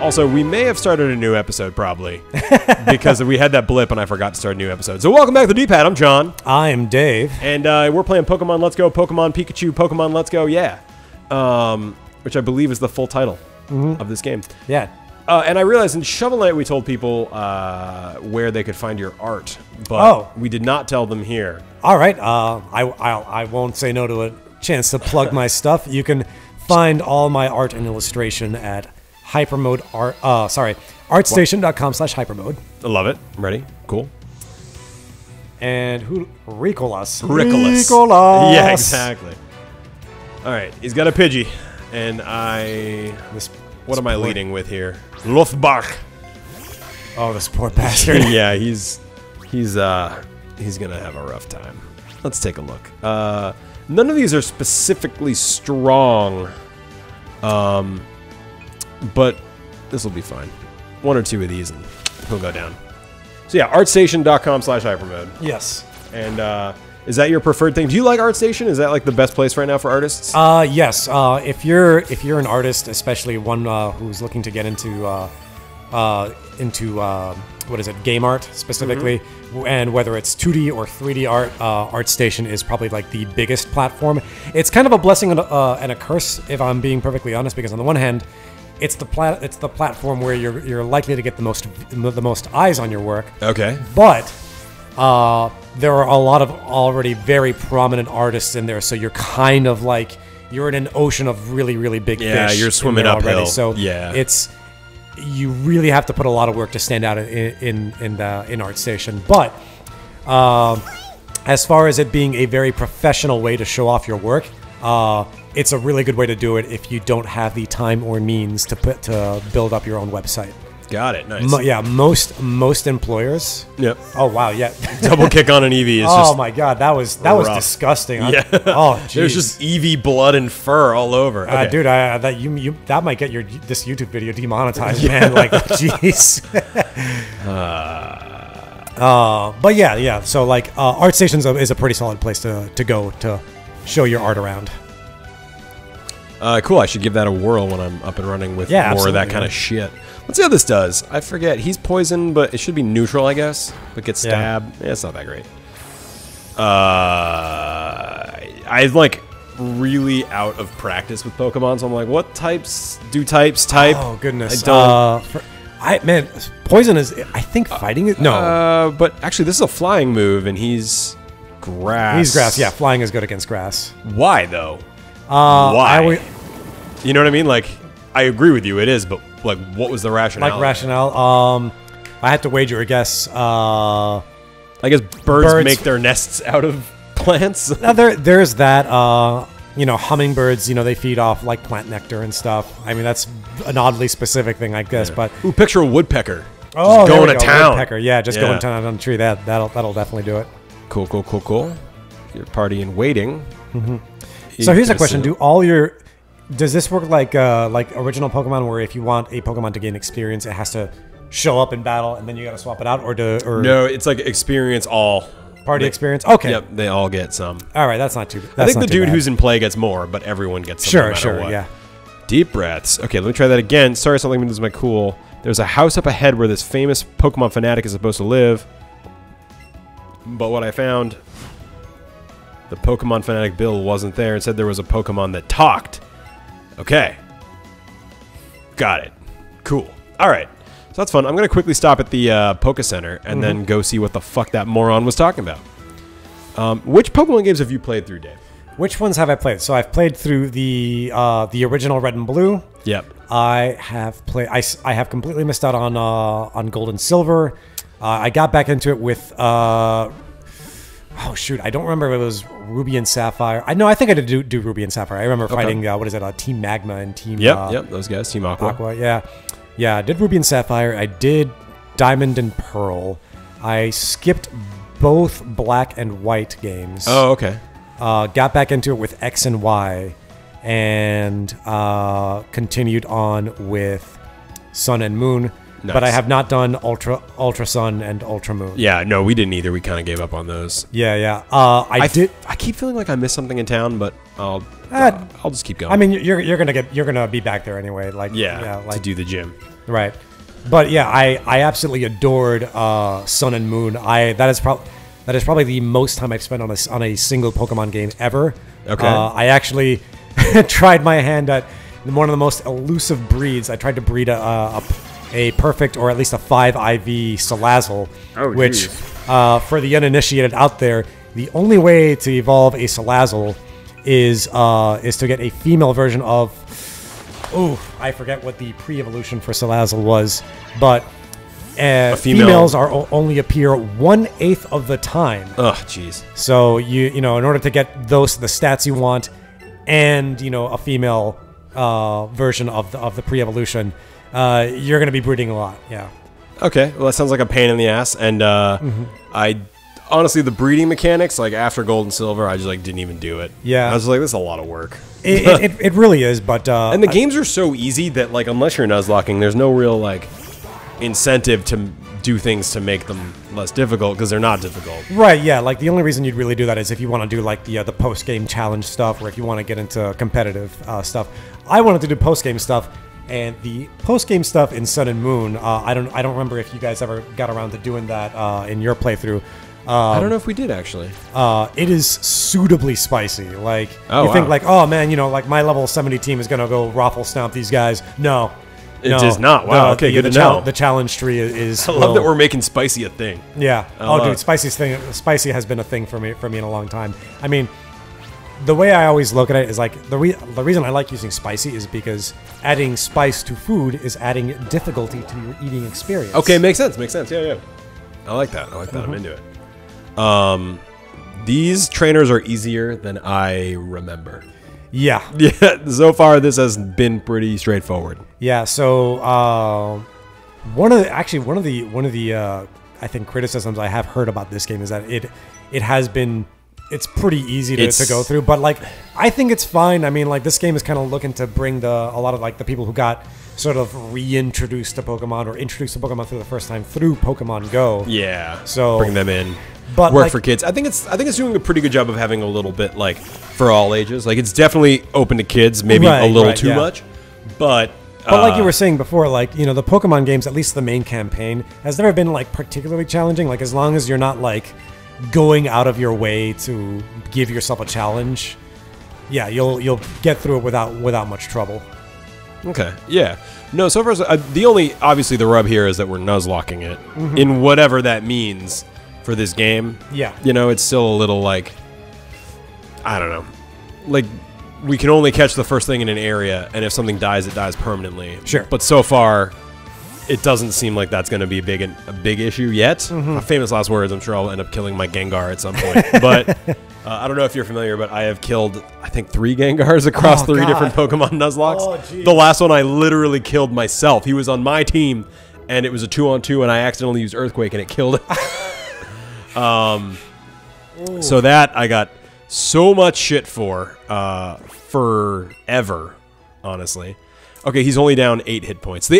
Also, we may have started a new episode, probably, because we had that blip and I forgot to start a new episode. So welcome back to the D-Pad. I'm John. I'm Dave. And we're playing Pokemon Let's Go, Pokemon Pikachu, Pokemon Let's Go, yeah. Which I believe is the full title of this game. Yeah. And I realized in Shovel Knight we told people where they could find your art, but we did not tell them here. All right. I won't say no to a chance to plug my stuff. You can find all my art and illustration at artstation.com/hypermode. I love it. I'm ready. Cool. And Ricolas. Ricolas. Yeah, exactly. All right. He's got a Pidgey, and what am I leading with here? Lothbach. Oh, this poor bastard. Yeah, he's gonna have a rough time. Let's take a look. None of these are specifically strong, but this will be fine. One or two of these and he'll go down. So yeah, artstation.com/hypermode. Yes. And is that your preferred thing? Do you like ArtStation? Is that like the best place right now for artists? Yes. If you're an artist, especially one who's looking to get into what is it, game art specifically, and whether it's 2D or 3D art, ArtStation is probably like the biggest platform. It's kind of a blessing and a curse, if I'm being perfectly honest, because on the one hand, it's the platform where you're likely to get the most eyes on your work. Okay. But there are a lot of already very prominent artists in there, so you're kind of like you're in an ocean of really, really big fish. Yeah, you're swimming uphill already. So yeah, you really have to put a lot of work to stand out in ArtStation. But as far as it being a very professional way to show off your work, it's a really good way to do it if you don't have the time or means to build up your own website. Got it. Nice. Yeah, most employers. Yep. Oh wow, yeah. Double kick on an Eevee is just my god, that was disgusting. Yeah. Oh, geez. There's just Eevee blood and fur all over. Okay. Dude, that might get this YouTube video demonetized, man. Like, jeez. But yeah. So like, ArtStation is a pretty solid place to go to show your art around. Cool. I should give that a whirl when I'm up and running with more of that kind of shit. Let's see how this does. I forget. He's poison, but it should be neutral, I guess. But gets stabbed. Yeah, it's not that great. I'm like really out of practice with Pokemon, so I'm like, what types do types type? Oh goodness. I don't. Man, poison is. I think fighting is no. But actually, this is a flying move, and he's grass. He's grass. Yeah, flying is good against grass. Why though? Why? You know what I mean? Like, I agree with you. It is, but like, what was the rationale? Like rationale. I had to wager a guess. I guess birds make their nests out of plants. Now there's that. Hummingbirds. They feed off like plant nectar and stuff. I mean, that's an oddly specific thing, I guess. But picture a woodpecker. Oh, just going to town. Woodpecker. Yeah, just going to town on a tree. That'll definitely do it. Cool. Your party in waiting. So here's a question: does this work like original Pokemon, where if you want a Pokemon to gain experience, it has to show up in battle and then you got to swap it out, or no? It's like experience all party experience. Okay. Yep, they all get some. All right, that's not too. I think the dude who's in play gets more, but everyone gets some. Sure, what. Yeah. Deep breaths. Okay, let me try that again. Sorry, something this is my cool. There's a house up ahead where this famous Pokemon fanatic is supposed to live, but what I found, the Pokemon fanatic Bill wasn't there and said there was a Pokemon that talked. Okay. Got it. Cool. All right. So that's fun. I'm going to quickly stop at the Poke Center and then go see what the fuck that moron was talking about. Which Pokemon games have you played through, Dave? Which ones have I played? So I've played through the original Red and Blue. Yep. I have completely missed out on Gold and Silver. I got back into it with oh shoot, I don't remember if it was Ruby and Sapphire. I think I did do Ruby and Sapphire. I remember fighting Team Magma and Team Yep, those guys, Team Aqua. Yeah, I did Ruby and Sapphire. I did Diamond and Pearl. I skipped both Black and White games. Oh, okay. Got back into it with X and Y, and continued on with Sun and Moon. but I have not done Ultra Sun and Ultra Moon. Yeah, no, we didn't either. We kind of gave up on those. Yeah. I keep feeling like I missed something in town, but I'll just keep going. I mean, you're gonna be back there anyway. Like to do the gym. Right. But yeah, I absolutely adored Sun and Moon. That is probably the most time I've spent on a single Pokemon game ever. Okay. I actually tried my hand at one of the most elusive breeds. I tried to breed a perfect, or at least a 5 IV Salazzle, which for the uninitiated out there, the only way to evolve a Salazzle is to get a female version of. I forget what the pre-evolution for Salazzle was, but females only appear 1/8 of the time. Oh, jeez. So in order to get the stats you want, and a female version of the pre-evolution, you're going to be breeding a lot. Yeah. Okay. Well, that sounds like a pain in the ass, and I honestly, the breeding mechanics, like after Gold and Silver, I just didn't even do it. Yeah. I was like, this is a lot of work. It really is, but and the games are so easy that unless you're Nuzlocking, there's no real incentive to do things to make them less difficult, because they're not difficult. Right, yeah, the only reason you'd really do that is if you want to do the post-game challenge stuff, or if you want to get into competitive stuff. I wanted to do post-game stuff, and the post-game stuff in Sun and Moon, I don't remember if you guys ever got around to doing that in your playthrough. I don't know if we did, actually. It is suitably spicy. You think, oh man, my level 70 team is gonna go raffle stomp these guys. No. It does not. Wow, okay, good to know. The challenge tree is... I love that we're making spicy a thing. Yeah. Dude, spicy has been a thing for me in a long time. I mean, the way I always look at it is the reason I like using spicy is because adding spice to food is adding difficulty to your eating experience. Okay, makes sense. Yeah. I like that. I'm into it. These trainers are easier than I remember. Yeah. So far, this has been pretty straightforward. Yeah. So, one of the I think criticisms I have heard about this game is that it's pretty easy to go through, but I think it's fine. I mean, this game is kind of looking to bring a lot of the people who got sort of reintroduced to Pokemon or introduced to Pokemon for the first time through Pokemon Go. Yeah. So bring them in. But work for kids. I think it's doing a pretty good job of having a little bit for all ages. It's definitely open to kids, maybe a little too much, but like you were saying before, the Pokemon games, at least the main campaign, has never been particularly challenging. As long as you're not going out of your way to give yourself a challenge, yeah, you'll get through it without much trouble. Okay. Yeah. No. So far, obviously the rub here is that we're Nuzlocking it in whatever that means. For this game, yeah, it's still a little I don't know, we can only catch the first thing in an area, and if something dies, it dies permanently. Sure. But so far, it doesn't seem like that's going to be a big issue yet. Famous last words. I'm sure I'll end up killing my Gengar at some point. But I don't know if you're familiar, but I have killed, I think, 3 Gengars across 3 different Pokemon Nuzlocks. Oh, the last one I literally killed myself. He was on my team, and it was a 2-on-2, and I accidentally used Earthquake, and it killed it. So that I got so much shit for forever, honestly. Okay, he's only down 8 hit points.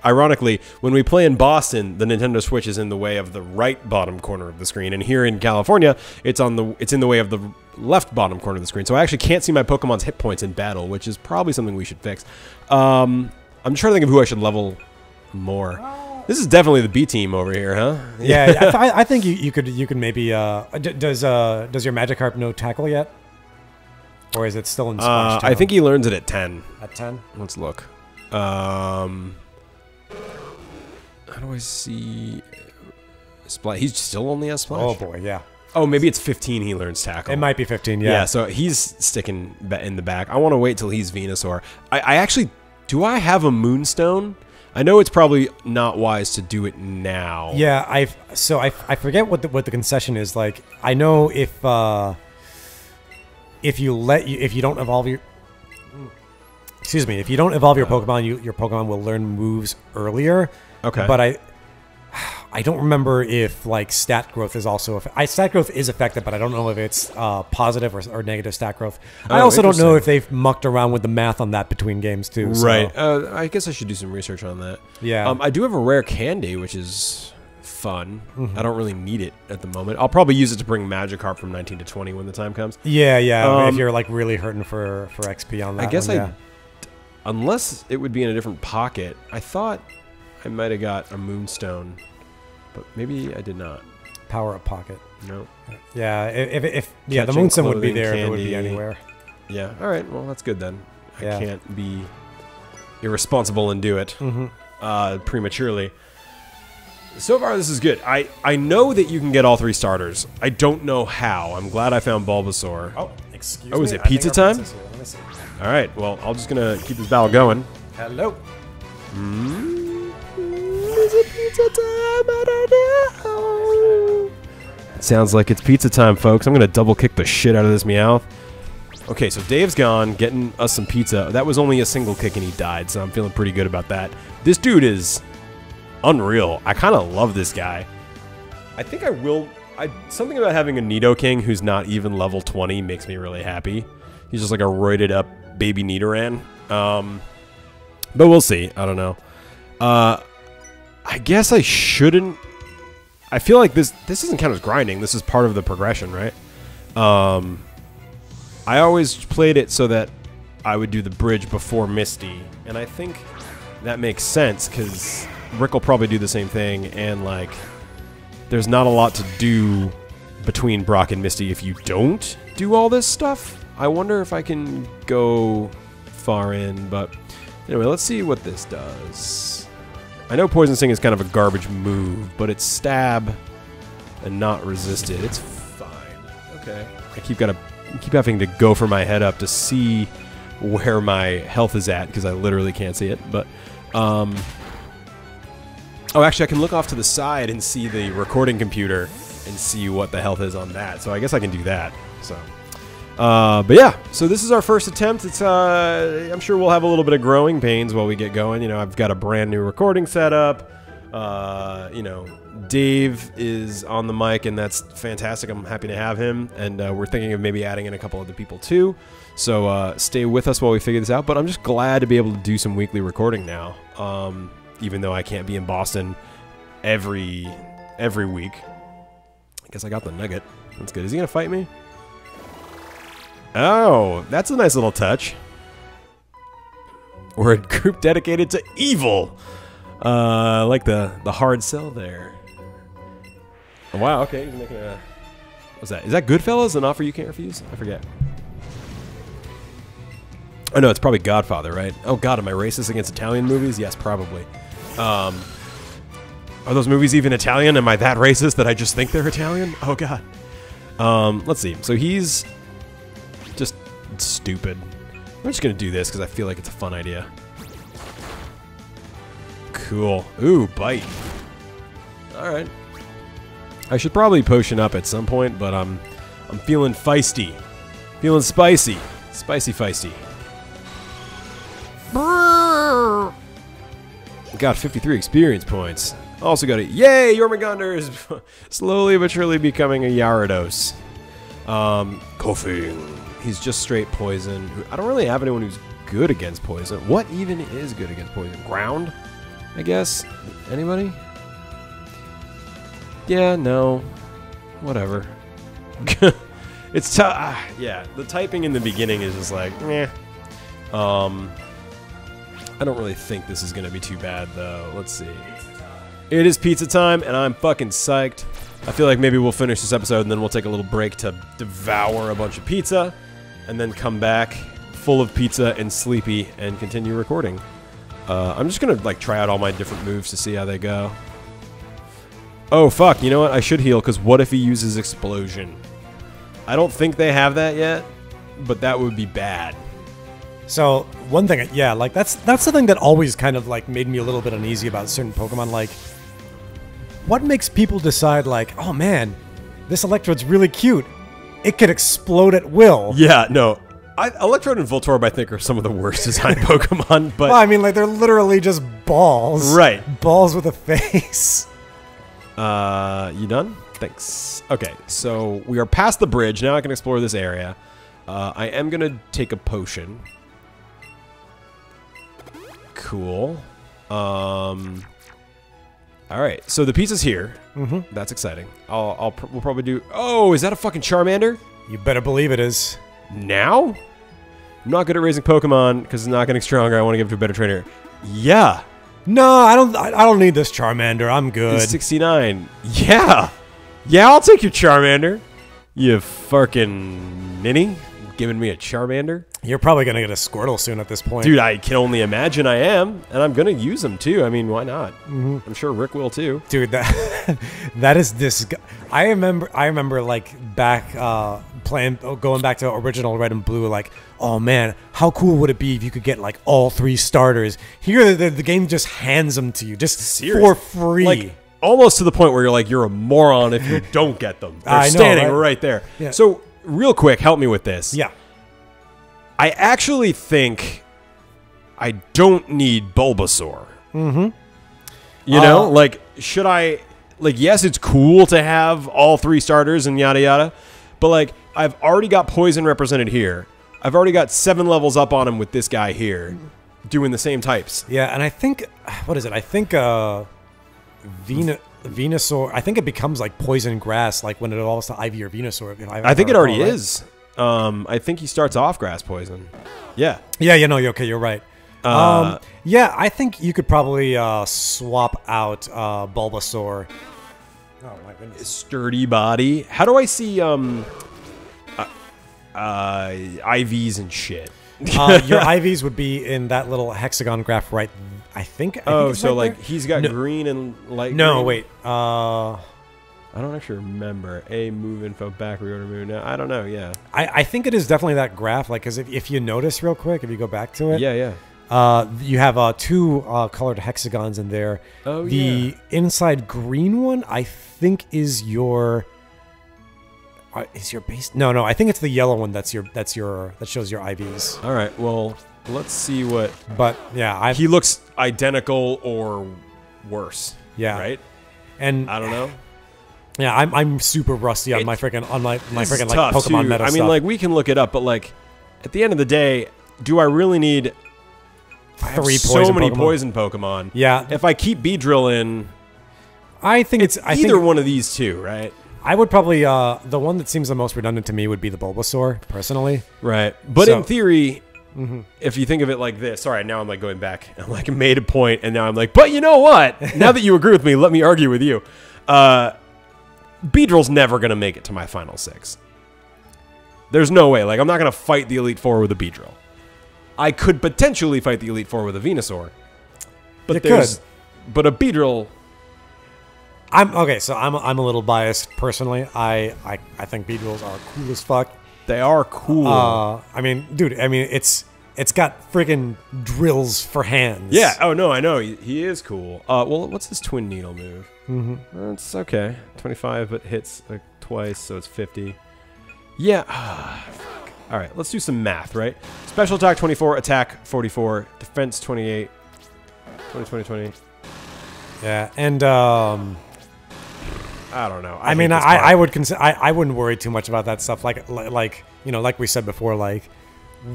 Ironically, when we play in Boston, the Nintendo Switch is in the way of the right bottom corner of the screen, and here in California, it's in the way of the left bottom corner of the screen. So I actually can't see my Pokemon's hit points in battle, which is probably something we should fix. I'm trying to think of who I should level more. This is definitely the B team over here, huh? Yeah, I think you could maybe. Does your Magikarp know Tackle yet, or is it still in Splash? I think he learns it at 10. At 10? Let's look. How do I see Splash? He's still only has Splash. Oh boy, yeah. Oh, maybe it's 15. He learns Tackle. It might be 15. Yeah. Yeah. So he's sticking in the back. I want to wait till he's Venusaur. I actually do. I have a Moonstone. I know it's probably not wise to do it now. Yeah, I forget what the concession is. I know if you don't evolve your Pokemon, your Pokemon will learn moves earlier. Okay. But I don't remember if like stat growth is also stat growth is affected, but I don't know if it's positive or negative stat growth. I also don't know if they've mucked around with the math on that between games too. Right. So. I guess I should do some research on that. Yeah. I do have a rare candy, which is fun. I don't really need it at the moment. I'll probably use it to bring Magikarp from 19 to 20 when the time comes. Yeah. If you're like really hurting for XP on that. I guess one, unless it would be in a different pocket. I thought I might have got a Moonstone, but maybe I did not. Power up pocket. No. Yeah. If the Moonstone would be there, if it would be anywhere. Yeah. All right. Well, that's good then. I can't be irresponsible and do it prematurely. So far, this is good. I know that you can get all 3 starters. I don't know how. I'm glad I found Bulbasaur. Oh, excuse me. Oh, is it pizza time? Let me see. All right. Well, I'm just going to keep this battle going. Hello. Is it pizza time? I don't know. It sounds like it's pizza time, folks. I'm going to double kick the shit out of this Meowth. Okay, so Dave's gone, getting us some pizza. That was only a single kick and he died, so I'm feeling pretty good about that. This dude is unreal. I kind of love this guy. I think I will... something about having a Nidoking who's not even level 20 makes me really happy. He's just like a roided up baby Nidoran. But we'll see. I don't know. I guess I shouldn't... I feel like this doesn't count as grinding. This is part of the progression, right? I always played it so that I would do the bridge before Misty. And I think that makes sense because Rick will probably do the same thing. And, like, there's not a lot to do between Brock and Misty if you don't do all this stuff. I wonder if I can go far in, but anyway, let's see what this does. I know Poison Sting is kind of a garbage move, but it's stab and not resisted. It's fine. Okay. I keep having to go for my head up to see where my health is at because I literally can't see it. But oh, actually, I can look off to the side and see the recording computer and see what the health is on that. So I guess I can do that. So. But yeah, so this is our first attempt. It's I'm sure we'll have a little bit of growing pains while we get going. You know, I've got a brand new recording setup. You know, Dave is on the mic, and that's fantastic. I'm happy to have him, and we're thinking of maybe adding in a couple other people too. So stay with us while we figure this out. But I'm just glad to be able to do some weekly recording now, even though I can't be in Boston every week. I guess I got the nugget. That's good. Is he gonna fight me? Oh, that's a nice little touch. We're a group dedicated to evil. Like the hard sell there. Oh, wow, okay, he's making a... What's that? Is that Goodfellas, an offer you can't refuse? I forget. Oh, no, it's probably Godfather, right? Oh, God, am I racist against Italian movies? Yes, probably. Are those movies even Italian? Am I that racist that I just think they're Italian? Oh, God. Let's see. So he's... just stupid. I'm just gonna do this because I feel like it's a fun idea. Cool. Ooh, bite. Alright. I should probably potion up at some point, but I'm feeling feisty. Feeling spicy. Spicy feisty. Got 53 experience points. Also got it. Yay! Jormungandr is slowly but surely becoming a Gyarados. Kofi. He's just straight poison. I don't really have anyone who's good against poison. What even is good against poison? Ground? I guess? Anybody? Yeah, no. Whatever. It's tough. Yeah, the typing in the beginning is just like, meh. I don't really think this is going to be too bad, though. Let's see. It is pizza time, and I'm fucking psyched. I feel like maybe we'll finish this episode, and then we'll take a little break to devour a bunch of pizza, and then come back full of pizza and sleepy and continue recording. I'm just going to like try out all my different moves to see how they go. Oh, fuck. You know what? I should heal, because what if he uses Explosion? I don't think they have that yet, but that would be bad. So, one thing, yeah, like, that's the thing that always kind of, like, made me a little bit uneasy about certain Pokemon. Like, what makes people decide, like, oh, man, this Electrode's really cute. It could explode at will. Yeah, no. Electrode and Voltorb, I think, are some of the worst designed Pokemon, but... Well, I mean, like, they're literally just balls. Right. Balls with a face. You done? Thanks. Okay, so we are past the bridge. Now I can explore this area. I am going to take a potion. Cool. All right, so the pizza's here. That's exciting. We'll probably do... Oh, is that a fucking Charmander? You better believe it is. Now? I'm not good at raising Pokemon because it's not getting stronger. I want to give it to a better trainer. Yeah. No, I don't need this Charmander. I'm good. It's 69. Yeah. Yeah, I'll take your Charmander. You fucking ninny. Giving me a Charmander? You're probably going to get a Squirtle soon at this point. Dude, I can only imagine I am. And I'm going to use them too. I mean, why not? I'm sure Rick will too. Dude, that is this. I remember like back going back to original Red and Blue. Like, oh man, how cool would it be if you could get like all 3 starters? Here, the game just hands them to you, just for free. Like, almost to the point where you're like, you're a moron if you don't get them. They're I know, standing right there. Yeah. So, real quick, help me with this. Yeah. I actually think I don't need Bulbasaur. You know? Like, should I... Like, yes, it's cool to have all 3 starters and yada yada, but, like, I've already got Poison represented here. I've already got 7 levels up on him with this guy here, doing the same types. Yeah, and I think... What is it? I think Venusaur... I think it becomes, like, Poison Grass, like, when it evolves to Eevee or Venusaur. I think it already is. I think he starts off Grass Poison. Yeah. Yeah, you know, okay, you're right. Yeah, I think you could probably swap out Bulbasaur. Oh my goodness. Sturdy body. How do I see IVs and shit? Your IVs would be in that little hexagon graph right. I think so right like there? he's got green and light. No, green? wait. I don't actually remember. A move info back reorder move. No, I don't know. Yeah. I think it is definitely that graph. Like, because if you notice real quick, if you go back to it. Yeah. You have 2 colored hexagons in there. Oh, the inside green one, I think, is your base. No. I think it's the yellow one. That shows your IVs. All right. Well, let's see what. But yeah, he looks identical or worse. Yeah. Right. And I don't know. Yeah, I'm super rusty on my freaking like Pokemon too. meta I mean, stuff. like we can look it up, but like at the end of the day, do I really need? I have so many poison Pokemon. Yeah. If I keep Beedrill in, I think either one of these two, right? I would probably the one that seems the most redundant to me would be the Bulbasaur, personally. Right. But in theory, if you think of it like this, all right, now I'm like going back. I'm like made a point, and now I'm like, but you know what? Now that you agree with me, let me argue with you. Beedrill's never going to make it to my final 6. There's no way. Like, I'm not going to fight the Elite Four with a Beedrill. I could potentially fight the Elite Four with a Venusaur. But But a Beedrill... Okay, so I'm a little biased, personally. I think Beedrills are cool as fuck. They are cool. I mean, dude, it's got friggin' drills for hands. Yeah, oh no, I know. He is cool. Well, what's this Twin Needle move? It's okay. 25, but hits like twice, so it's 50. Yeah. Fuck. All right, let's do some math, right? Special attack 24, attack 44, defense 28, 20. Yeah, and I don't know. I mean, I would consider I wouldn't worry too much about that stuff. Like you know, like we said before, like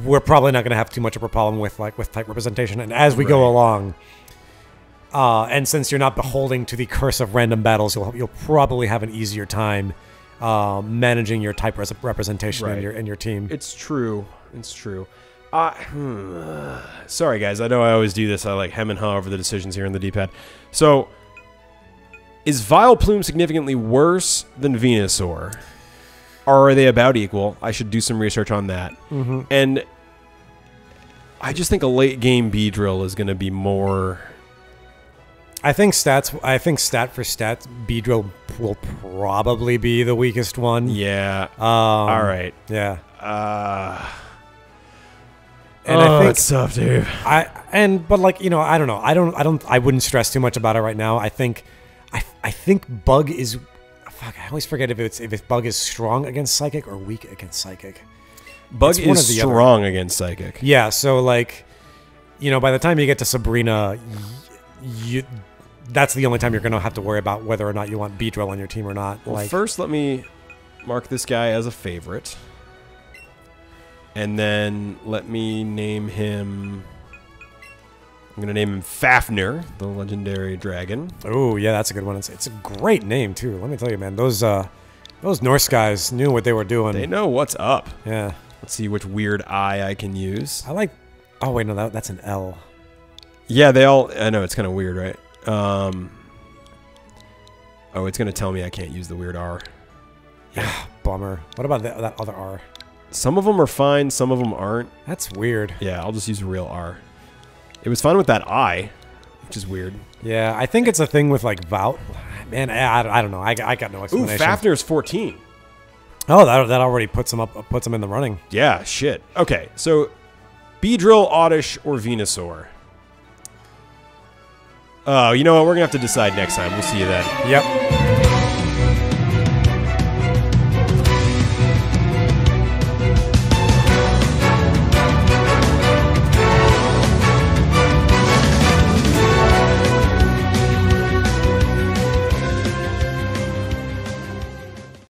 we're probably not going to have too much of a problem with type representation, and as we go along. And since you're not beholding to the curse of random battles, you'll probably have an easier time managing your type representation in your team. It's true. It's true. Sorry, guys. I know I always do this. I like hem and haw over the decisions here on the D-pad. So, is Vileplume significantly worse than Venusaur? Or are they about equal? I should do some research on that. And I just think a late game Beedrill is going to be more... I think stat for stat, Beedrill will probably be the weakest one. Yeah. All right. Yeah. And I think it's tough, dude. But like, you know, I don't know. I wouldn't stress too much about it right now. I think Bug is. Fuck, I always forget if Bug is strong against Psychic or weak against Psychic. Bug is strong against Psychic. Yeah. So like, you know, by the time you get to Sabrina, that's the only time you're going to have to worry about whether or not you want Beedrill on your team or not. Well, first let me mark this guy as a favorite. And then let me name him... I'm going to name him Fafnir, the legendary dragon. Oh, yeah, that's a good one. It's a great name, too. Let me tell you, man. Those Norse guys knew what they were doing. They know what's up. Yeah. Let's see which weird eye I can use. I like... Oh, wait, no, that's an L. Yeah, they all... I know, it's kind of weird, right? Oh, it's going to tell me I can't use the weird R. Yeah, bummer. What about that other R? Some of them are fine, some of them aren't. That's weird. Yeah, I'll just use a real R. It was fine with that I, which is weird. Yeah, I think it's a thing with, like, Vout. Man, I don't know. I got no explanation. Ooh, Fafnir's 14. Oh, that already puts him in the running. Yeah, shit. Okay, so Beedrill, Oddish, or Venusaur? Oh, you know what? We're going to have to decide next time. We'll see you then. Yep.